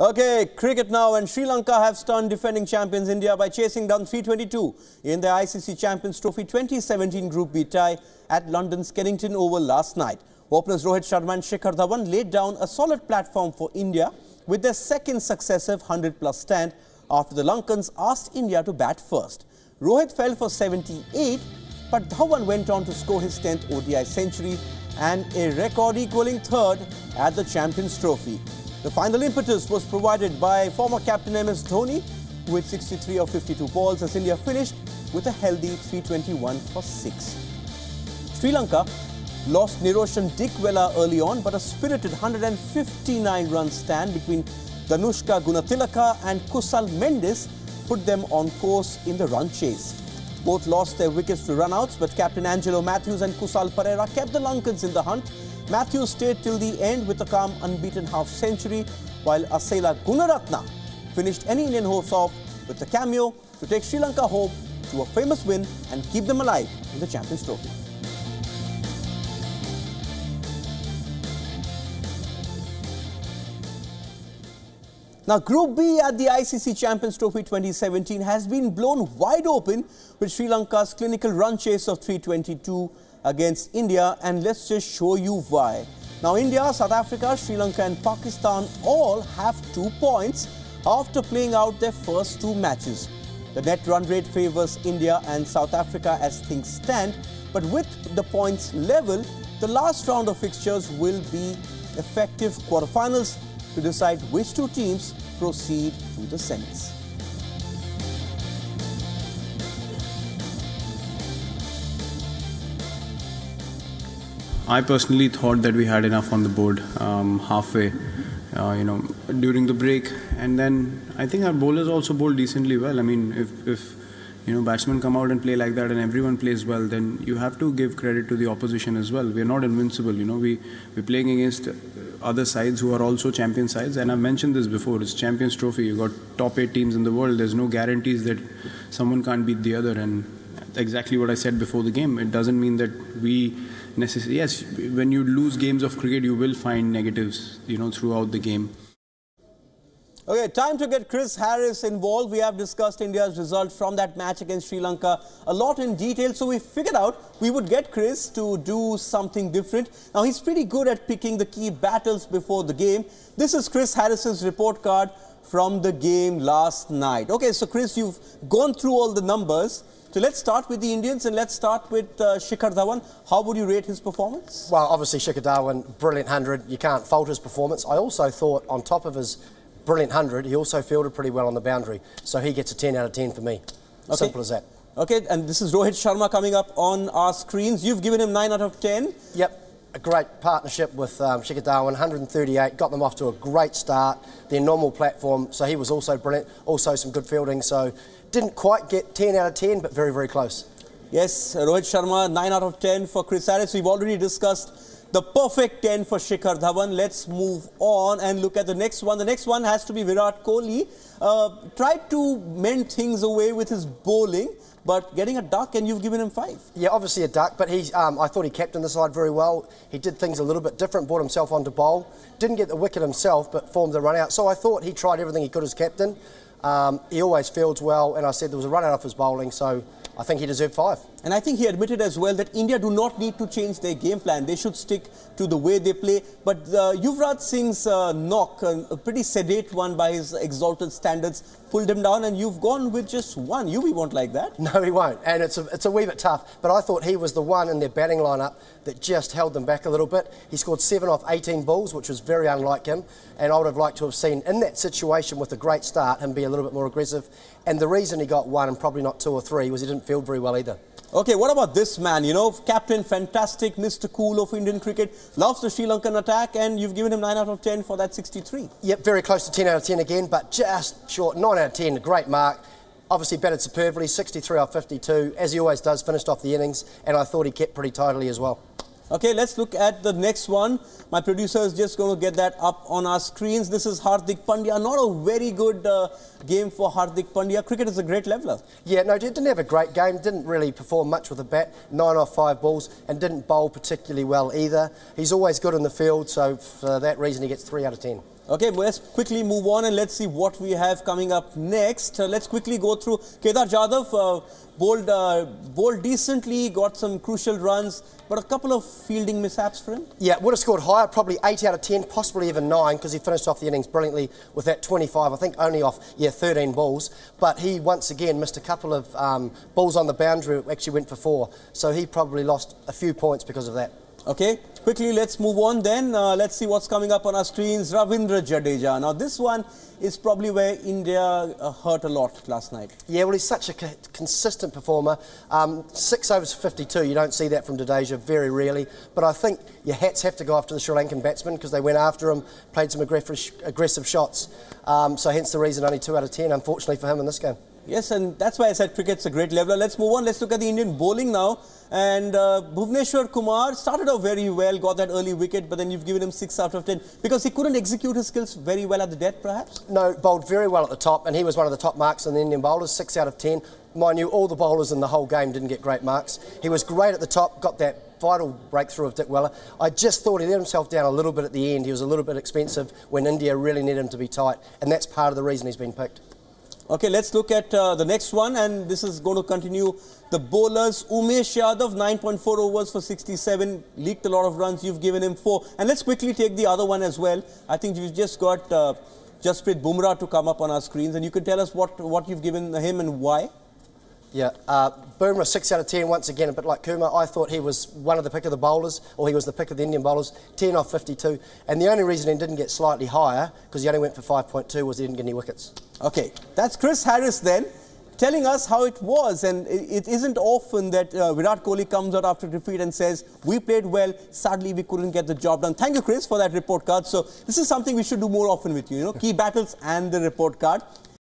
Okay, cricket now, and Sri Lanka have stunned defending champions India by chasing down 322 in the ICC Champions Trophy 2017 Group B tie at London's Kennington Oval last night. Openers Lloyd Sharma and Shekhar Dhawan laid down a solid platform for India with their second successive 100-plus stand after the Lankans asked India to bat first. Rohit fell for 78, but Dhawan went on to score his 10th ODI century and a record equaling third at the Champions Trophy. The final impetus was provided by former captain MS Dhoni with 63 of 52 balls as India finished with a healthy 321 for 6. Sri Lanka lost Niroshan Dickwella early on, but a spirited 159-run stand between Danushka Gunatilaka and Kusal Mendes put them on course in the run chase. Both lost their wickets to run-outs, but captain Angelo Matthews and Kusal Pereira kept the Lankans in the hunt. Matthews stayed till the end with a calm, unbeaten half-century, while Asela Gunaratna finished any Indian hopes off with a cameo to take Sri Lanka home to a famous win and keep them alive in the Champions Trophy. Now, Group B at the ICC Champions Trophy 2017 has been blown wide open with Sri Lanka's clinical run chase of 322 against India, and let's just show you why. Now, India, South Africa, Sri Lanka and Pakistan all have 2 points after playing out their first 2 matches. The net run rate favours India and South Africa as things stand, but with the points level, the last round of fixtures will be effective quarterfinals to decide which 2 teams proceed to the semis. I personally thought that we had enough on the board halfway, during the break, and then I think our bowlers also bowled decently well. I mean, if batsmen come out and play like that and everyone plays well, then you have to give credit to the opposition as well. We're not invincible, we're playing against other sides who are also champion sides, and I've mentioned this before, it's Champions Trophy, you've got top 8 teams in the world, there's no guarantees that someone can't beat the other, and exactly what I said before the game, it doesn't mean that we necessarily, yes, when you lose games of cricket, you will find negatives, throughout the game. Okay, time to get Chris Harris involved. We have discussed India's result from that match against Sri Lanka a lot in detail. So we figured out we would get Chris to do something different. Now, he's pretty good at picking the key battles before the game. This is Chris Harris's report card from the game last night. Okay, so Chris, you've gone through all the numbers. So let's start with the Indians and let's start with Shekhar Dhawan. How would you rate his performance? Well, obviously Shekhar Dhawan, brilliant 100. You can't fault his performance. I also thought on top of his brilliant 100, he also fielded pretty well on the boundary. So he gets a 10 out of 10 for me. Okay. Simple as that. Okay, and this is Rohit Sharma coming up on our screens. You've given him 9 out of 10. Yep. A great partnership with Shekhar Dhawan, 138, got them off to a great start, their normal platform, so he was also brilliant, also some good fielding, so didn't quite get 10 out of 10, but very, very close. Yes, Rohit Sharma, 9 out of 10 for Chris Harris. We've already discussed the perfect 10 for Shekhar Dhawan. Let's move on and look at the next one. The next one has to be Virat Kohli. Tried to mend things away with his bowling, but getting a duck, and you've given him 5. Yeah, obviously a duck, but I thought he captained the side very well. He did things a little bit different, brought himself onto bowl. Didn't get the wicket himself, but formed the run out. So I thought he tried everything he could as captain. He always fields well, and I said there was a run out off his bowling, so I think he deserved 5. And I think he admitted as well that India do not need to change their game plan. They should stick to the way they play. But Yuvraj Singh's knock, a pretty sedate one by his exalted standards, pulled him down, and you've gone with just 1. Yuvi won't like that. No, he won't. And it's a wee bit tough. But I thought he was the one in their batting lineup that just held them back a little bit. He scored 7 off 18 balls, which was very unlike him. And I would have liked to have seen, in that situation with a great start, him be a little bit more aggressive. And the reason he got 1 and probably not 2 or 3 was he didn't field very well either. Okay, what about this man? Captain, fantastic, Mr. Cool of Indian cricket, loves the Sri Lankan attack, and you've given him 9 out of 10 for that 63. Yep, very close to 10 out of 10 again, but just short. 9 out of 10, a great mark. Obviously batted superbly, 63 off 52, as he always does, finished off the innings, and I thought he kept pretty tightly as well. Okay, let's look at the next one. My producer is just going to get that up on our screens. This is Hardik Pandya. Not a very good game for Hardik Pandya. Cricket is a great leveller. Yeah, no, didn't have a great game. Didn't really perform much with the bat. 9 off 5 balls and didn't bowl particularly well either. He's always good in the field, so for that reason he gets 3 out of 10. Okay, let's quickly move on and let's see what we have coming up next. Let's quickly go through Kedar Jadhav. Bowled decently, got some crucial runs, but a couple of fielding mishaps for him. Yeah, would have scored higher, probably 8 out of 10, possibly even 9, because he finished off the innings brilliantly with that 25, I think only off, 13 balls. But he once again missed a couple of balls on the boundary, actually went for 4. So he probably lost a few points because of that. Okay, quickly let's move on then. Let's see what's coming up on our screens. Ravindra Jadeja. Now this one is probably where India hurt a lot last night. Yeah, well, he's such a consistent performer. 6 overs 52, you don't see that from Jadeja very rarely. But I think your hats have to go off to the Sri Lankan batsmen because they went after him, played some aggressive shots. So hence the reason only 2 out of 10, unfortunately for him in this game. Yes, and that's why I said cricket's a great leveler. Let's move on. Let's look at the Indian bowling now. And Bhuvneshwar Kumar started off very well, got that early wicket, but then you've given him 6 out of 10 because he couldn't execute his skills very well at the death, perhaps? No, bowled very well at the top, and he was one of the top marks in the Indian bowlers, 6 out of 10. Mind you, all the bowlers in the whole game didn't get great marks. He was great at the top, got that vital breakthrough of Dick Weller. I just thought he let himself down a little bit at the end. He was a little bit expensive when India really needed him to be tight, and that's part of the reason he's been picked. Okay, let's look at the next one, and this is going to continue. The bowlers, Umesh Yadav, 9.4 overs for 67, leaked a lot of runs, you've given him 4. And let's quickly take the other one as well. I think you've just got Jasprit Bumrah to come up on our screens, and you can tell us what you've given him and why. Yeah, Bumrah 6 out of 10, once again, a bit like Kumar. I thought he was one of the pick of the bowlers, or he was the pick of the Indian bowlers, 10 off 52. And the only reason he didn't get slightly higher, because he only went for 5.2, was he didn't get any wickets. Okay, that's Chris Harris then, telling us how it was. And it isn't often that Virat Kohli comes out after defeat and says, we played well, sadly we couldn't get the job done. Thank you, Chris, for that report card. So this is something we should do more often with you, key battles and the report card.